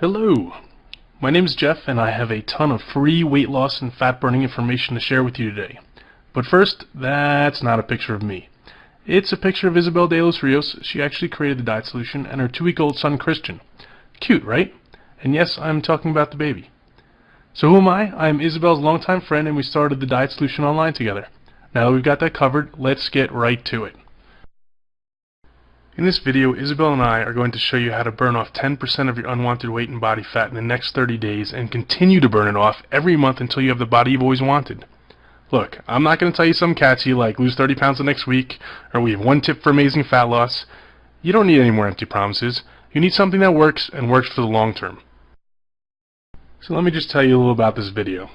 Hello, my name is Jeff and I have a ton of free weight loss and fat burning information to share with you today. But first, that's not a picture of me. It's a picture of Isabel de los Rios. She actually created the diet solution, and her 2-week-old son Christian. Cute, right? And yes, I'm talking about the baby. So who am I? I'm Isabel's longtime friend and we started the diet solution online together. Now that we've got that covered, let's get right to it. In this video, Isabel and I are going to show you how to burn off 10% of your unwanted weight and body fat in the next 30 days and continue to burn it off every month until you have the body you've always wanted. Look, I'm not going to tell you some catchy like lose 30 pounds the next week, or we have one tip for amazing fat loss. You don't need any more empty promises. You need something that works and works for the long term. So let me just tell you a little about this video.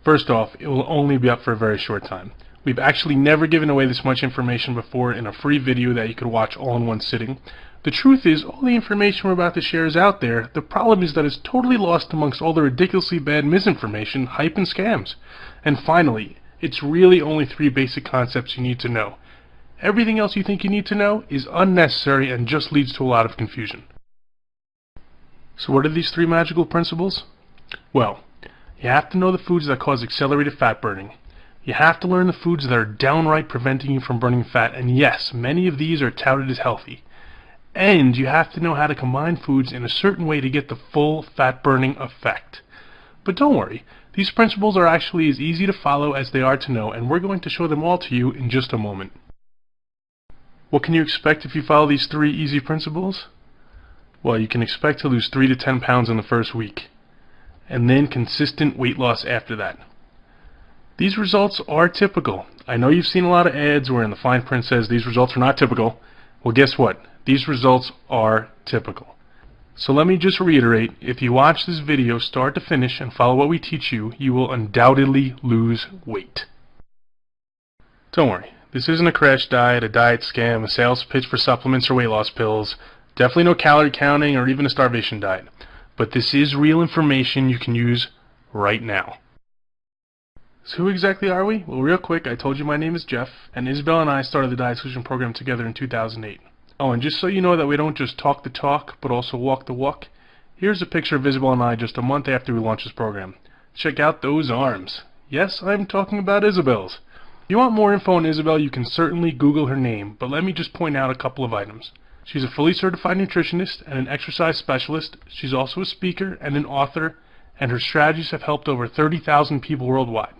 First off, it will only be up for a very short time. We've actually never given away this much information before in a free video that you could watch all in one sitting. The truth is, all the information we're about to share is out there. The problem is that it's totally lost amongst all the ridiculously bad misinformation, hype, and scams. And finally, it's really only 3 basic concepts you need to know. Everything else you think you need to know is unnecessary and just leads to a lot of confusion. So what are these 3 magical principles? Well, you have to know the foods that cause accelerated fat burning. You have to learn the foods that are downright preventing you from burning fat, and yes, many of these are touted as healthy. And you have to know how to combine foods in a certain way to get the full fat burning effect. But don't worry, these principles are actually as easy to follow as they are to know, and we're going to show them all to you in just a moment. What can you expect if you follow these 3 easy principles? Well, you can expect to lose 3 to 10 pounds in the first week, and then consistent weight loss after that. These results are typical. I know you've seen a lot of ads where in the fine print says these results are not typical. Well, guess what? These results are typical. So let me just reiterate, if you watch this video start to finish and follow what we teach you, you will undoubtedly lose weight. Don't worry, this isn't a crash diet, a diet scam, a sales pitch for supplements or weight loss pills, definitely no calorie counting or even a starvation diet. But this is real information you can use right now. So who exactly are we? Well, real quick, I told you my name is Jeff, and Isabel and I started the Diet Solution program together in 2008. Oh, and just so you know that we don't just talk the talk, but also walk the walk, here's a picture of Isabel and I just a month after we launched this program. Check out those arms. Yes, I'm talking about Isabel's. If you want more info on Isabel, you can certainly Google her name, but let me just point out a couple of items. She's a fully certified nutritionist and an exercise specialist. She's also a speaker and an author, and her strategies have helped over 30,000 people worldwide.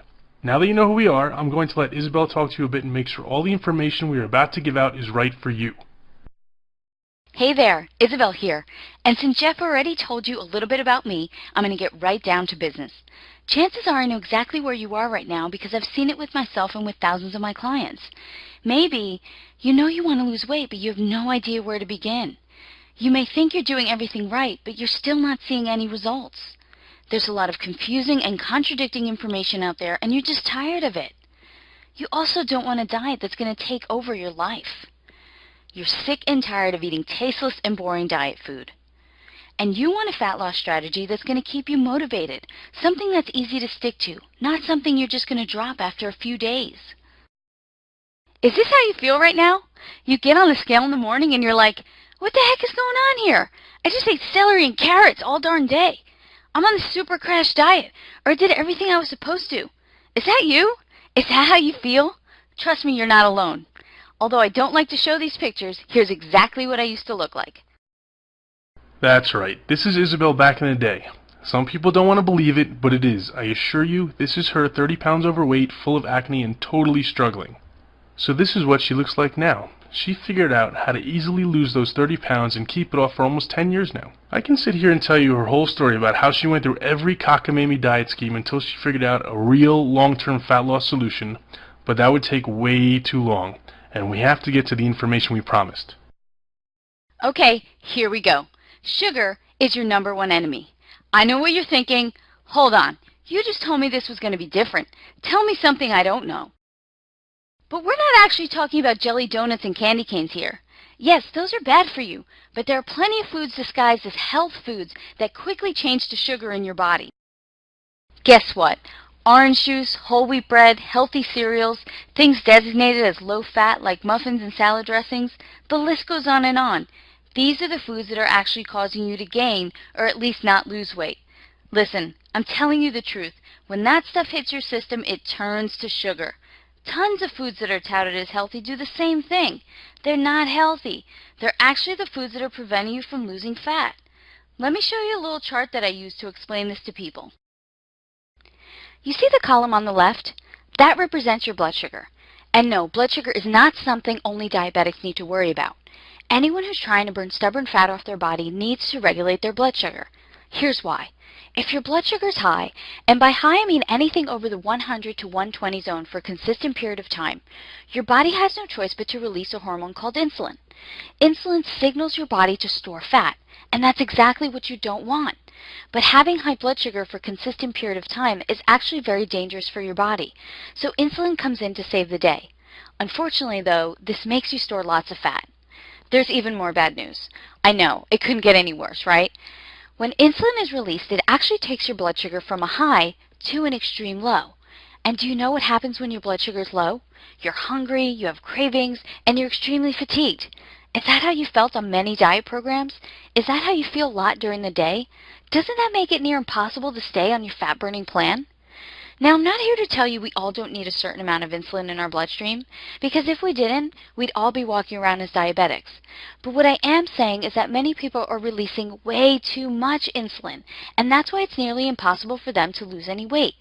Now that you know who we are, I'm going to let Isabel talk to you a bit and make sure all the information we are about to give out is right for you. Hey there, Isabel here. And since Jeff already told you a little bit about me, I'm going to get right down to business. Chances are I know exactly where you are right now because I've seen it with myself and with thousands of my clients. Maybe you know you want to lose weight, but you have no idea where to begin. You may think you're doing everything right, but you're still not seeing any results. There's a lot of confusing and contradicting information out there, and you're just tired of it. You also don't want a diet that's going to take over your life. You're sick and tired of eating tasteless and boring diet food. And you want a fat loss strategy that's going to keep you motivated, something that's easy to stick to, not something you're just going to drop after a few days. Is this how you feel right now? You get on the scale in the morning and you're like, what the heck is going on here? I just ate celery and carrots all darn day. I'm on the super crash diet, or I did everything I was supposed to. Is that you? Is that how you feel? Trust me, you're not alone. Although I don't like to show these pictures, here's exactly what I used to look like. That's right, this is Isabel back in the day. Some people don't want to believe it, but it is. I assure you, this is her 30 pounds overweight, full of acne, and totally struggling. So this is what she looks like now. She figured out how to easily lose those 30 pounds and keep it off for almost 10 years now. I can sit here and tell you her whole story about how she went through every cockamamie diet scheme until she figured out a real long-term fat loss solution, but that would take way too long, and we have to get to the information we promised. Okay, here we go. Sugar is your #1 enemy. I know what you're thinking. Hold on, you just told me this was going to be different. Tell me something I don't know. But we're not actually talking about jelly donuts and candy canes here. Yes, those are bad for you, but there are plenty of foods disguised as health foods that quickly change to sugar in your body. Guess what? Orange juice, whole wheat bread, healthy cereals, things designated as low fat like muffins and salad dressings, the list goes on and on. These are the foods that are actually causing you to gain, or at least not lose weight. Listen, I'm telling you the truth. When that stuff hits your system, it turns to sugar. Tons of foods that are touted as healthy do the same thing. They're not healthy. They're actually the foods that are preventing you from losing fat. Let me show you a little chart that I use to explain this to people. You see the column on the left? That represents your blood sugar. And no, blood sugar is not something only diabetics need to worry about. Anyone who's trying to burn stubborn fat off their body needs to regulate their blood sugar. Here's why. If your blood sugar is high, and by high I mean anything over the 100 to 120 zone for a consistent period of time, your body has no choice but to release a hormone called insulin. Insulin signals your body to store fat, and that's exactly what you don't want. But having high blood sugar for a consistent period of time is actually very dangerous for your body, so insulin comes in to save the day. Unfortunately, though, this makes you store lots of fat. There's even more bad news. I know, it couldn't get any worse, right? When insulin is released, it actually takes your blood sugar from a high to an extreme low. And do you know what happens when your blood sugar is low? You're hungry, you have cravings, and you're extremely fatigued. Is that how you felt on many diet programs? Is that how you feel a lot during the day? Doesn't that make it near impossible to stay on your fat-burning plan? Now, I'm not here to tell you we all don't need a certain amount of insulin in our bloodstream, because if we didn't, we'd all be walking around as diabetics. But what I am saying is that many people are releasing way too much insulin, and that's why it's nearly impossible for them to lose any weight.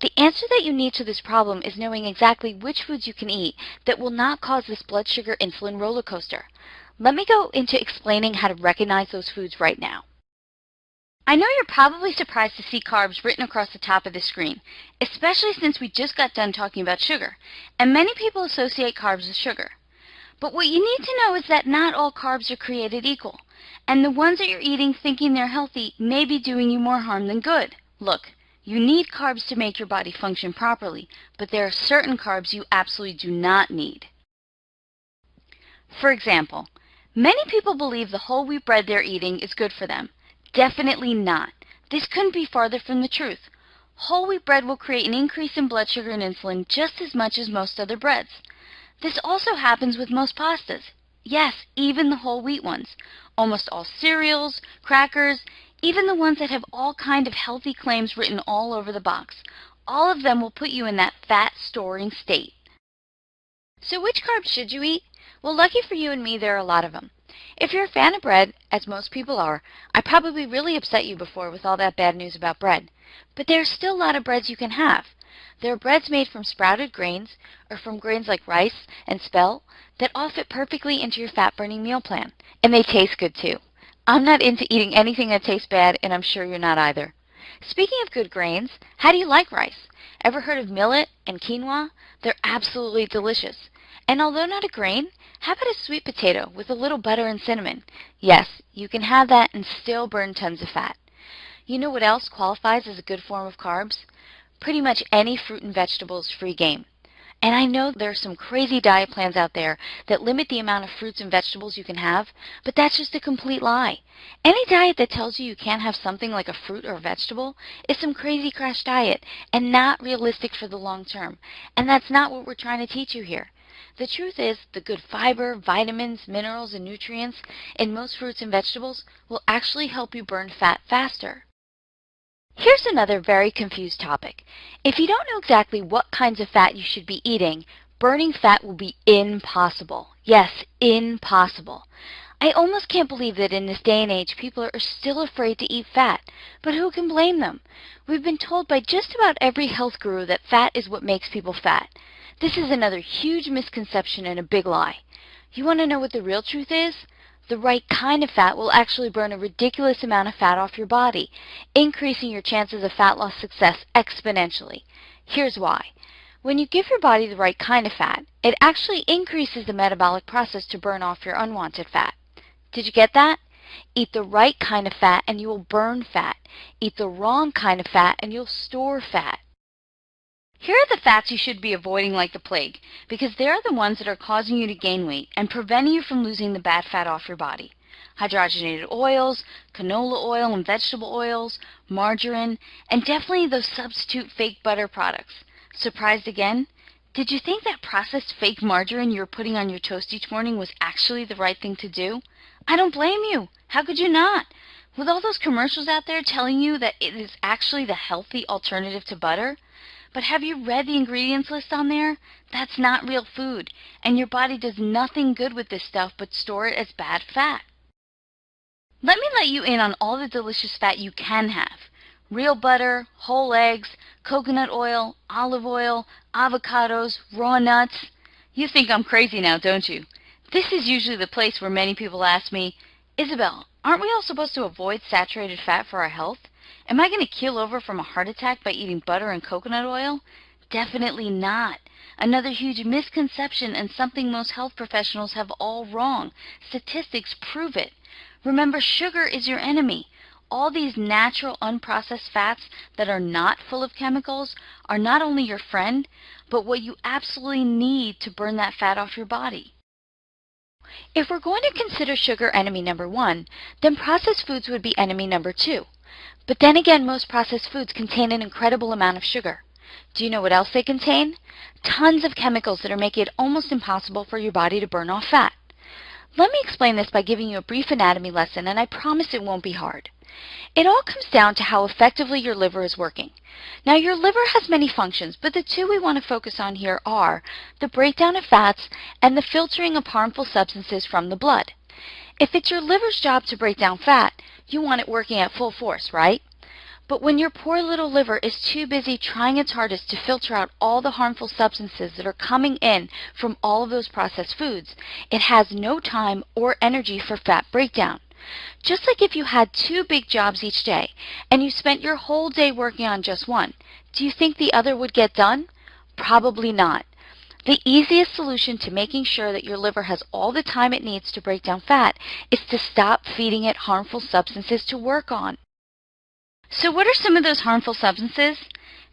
The answer that you need to this problem is knowing exactly which foods you can eat that will not cause this blood sugar insulin roller coaster. Let me go into explaining how to recognize those foods right now. I know you're probably surprised to see carbs written across the top of the screen, especially since we just got done talking about sugar, and many people associate carbs with sugar. But what you need to know is that not all carbs are created equal, and the ones that you're eating thinking they're healthy may be doing you more harm than good. Look, you need carbs to make your body function properly, but there are certain carbs you absolutely do not need. For example, many people believe the whole wheat bread they're eating is good for them. Definitely not. This couldn't be farther from the truth. Whole wheat bread will create an increase in blood sugar and insulin just as much as most other breads. This also happens with most pastas. Yes, even the whole wheat ones. Almost all cereals, crackers, even the ones that have all kinds of healthy claims written all over the box. All of them will put you in that fat-storing state. So which carbs should you eat? Well, lucky for you and me, there are a lot of them. If you're a fan of bread, as most people are, I probably really upset you before with all that bad news about bread. But there are still a lot of breads you can have. There are breads made from sprouted grains, or from grains like rice and spelt, that all fit perfectly into your fat-burning meal plan. And they taste good too. I'm not into eating anything that tastes bad, and I'm sure you're not either. Speaking of good grains, how do you like rice? Ever heard of millet and quinoa? They're absolutely delicious. And although not a grain, how about a sweet potato with a little butter and cinnamon? Yes, you can have that and still burn tons of fat. You know what else qualifies as a good form of carbs? Pretty much any fruit and vegetable is free game. And I know there are some crazy diet plans out there that limit the amount of fruits and vegetables you can have, but that's just a complete lie. Any diet that tells you can't have something like a fruit or a vegetable is some crazy crash diet and not realistic for the long term. And that's not what we're trying to teach you here. The truth is, the good fiber, vitamins, minerals, and nutrients in most fruits and vegetables will actually help you burn fat faster. Here's another very confused topic. If you don't know exactly what kinds of fat you should be eating, burning fat will be impossible. Yes, impossible. I almost can't believe that in this day and age people are still afraid to eat fat. But who can blame them? We've been told by just about every health guru that fat is what makes people fat. This is another huge misconception and a big lie. You want to know what the real truth is? The right kind of fat will actually burn a ridiculous amount of fat off your body, increasing your chances of fat loss success exponentially. Here's why. When you give your body the right kind of fat, it actually increases the metabolic process to burn off your unwanted fat. Did you get that? Eat the right kind of fat and you will burn fat. Eat the wrong kind of fat and you'll store fat. Here are the fats you should be avoiding like the plague, because they're the ones that are causing you to gain weight and preventing you from losing the bad fat off your body. Hydrogenated oils, canola oil and vegetable oils, margarine, and definitely those substitute fake butter products. Surprised again? Did you think that processed fake margarine you were putting on your toast each morning was actually the right thing to do? I don't blame you. How could you not? With all those commercials out there telling you that it is actually the healthy alternative to butter. But have you read the ingredients list on there? That's not real food, and your body does nothing good with this stuff but store it as bad fat. Let me let you in on all the delicious fat you can have. Real butter, whole eggs, coconut oil, olive oil, avocados, raw nuts. You think I'm crazy now, don't you? This is usually the place where many people ask me, Isabel, aren't we all supposed to avoid saturated fat for our health? Am I going to keel over from a heart attack by eating butter and coconut oil? Definitely not. Another huge misconception and something most health professionals have all wrong. Statistics prove it. Remember, sugar is your enemy. All these natural unprocessed fats that are not full of chemicals are not only your friend, but what you absolutely need to burn that fat off your body. If we're going to consider sugar enemy number 1, then processed foods would be enemy number 2. But then again, most processed foods contain an incredible amount of sugar. Do you know what else they contain? Tons of chemicals that are making it almost impossible for your body to burn off fat. Let me explain this by giving you a brief anatomy lesson, and I promise it won't be hard. It all comes down to how effectively your liver is working. Now, your liver has many functions, but the two we want to focus on here are the breakdown of fats and the filtering of harmful substances from the blood. If it's your liver's job to break down fat, you want it working at full force, right? But when your poor little liver is too busy trying its hardest to filter out all the harmful substances that are coming in from all of those processed foods, it has no time or energy for fat breakdown. Just like if you had 2 big jobs each day and you spent your whole day working on just one, do you think the other would get done? Probably not. The easiest solution to making sure that your liver has all the time it needs to break down fat is to stop feeding it harmful substances to work on. So what are some of those harmful substances?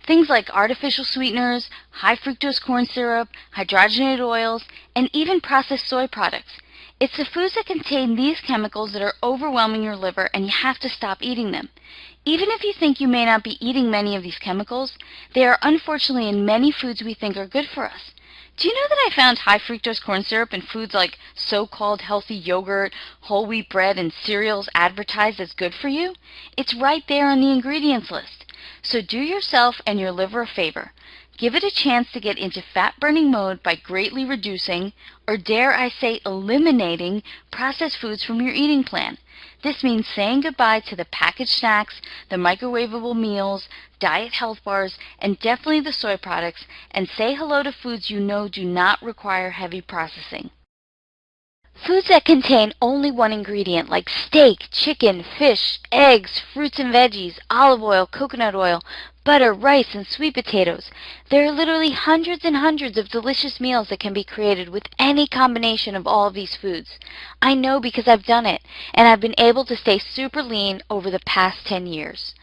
Things like artificial sweeteners, high fructose corn syrup, hydrogenated oils, and even processed soy products. It's the foods that contain these chemicals that are overwhelming your liver, and you have to stop eating them. Even if you think you may not be eating many of these chemicals, they are unfortunately in many foods we think are good for us. Do you know that I found high fructose corn syrup in foods like so-called healthy yogurt, whole wheat bread, and cereals advertised as good for you? It's right there on the ingredients list. So do yourself and your liver a favor. Give it a chance to get into fat-burning mode by greatly reducing, or dare I say eliminating, processed foods from your eating plan. This means saying goodbye to the packaged snacks, the microwavable meals, diet health bars, and definitely the soy products, and say hello to foods you know do not require heavy processing. Foods that contain only one ingredient like steak, chicken, fish, eggs, fruits and veggies, olive oil, coconut oil, butter, rice, and sweet potatoes. There are literally hundreds and hundreds of delicious meals that can be created with any combination of all of these foods. I know because I've done it, and I've been able to stay super lean over the past 10 years.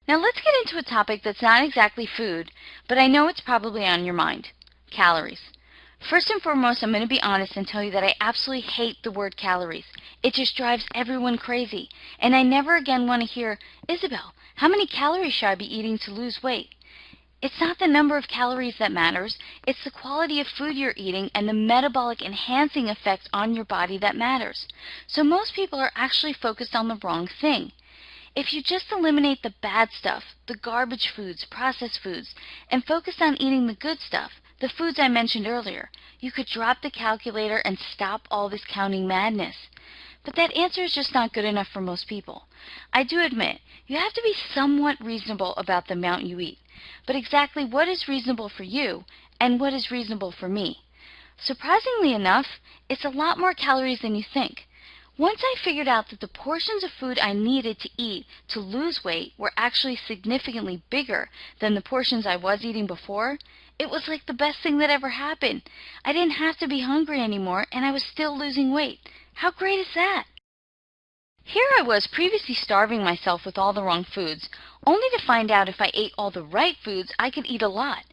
Now let's get into a topic that's not exactly food, but I know it's probably on your mind: calories. First and foremost, I'm going to be honest and tell you that I absolutely hate the word calories. It just drives everyone crazy. And I never again want to hear, Isabel, how many calories should I be eating to lose weight? It's not the number of calories that matters. It's the quality of food you're eating and the metabolic enhancing effect on your body that matters. So most people are actually focused on the wrong thing. If you just eliminate the bad stuff, the garbage foods, processed foods, and focus on eating the good stuff, the foods I mentioned earlier, you could drop the calculator and stop all this counting madness. But that answer is just not good enough for most people. I do admit, you have to be somewhat reasonable about the amount you eat. But exactly what is reasonable for you and what is reasonable for me? Surprisingly enough, it's a lot more calories than you think. Once I figured out that the portions of food I needed to eat to lose weight were actually significantly bigger than the portions I was eating before, it was like the best thing that ever happened. I didn't have to be hungry anymore, and I was still losing weight. How great is that? Here I was previously starving myself with all the wrong foods, only to find out if I ate all the right foods, I could eat a lot.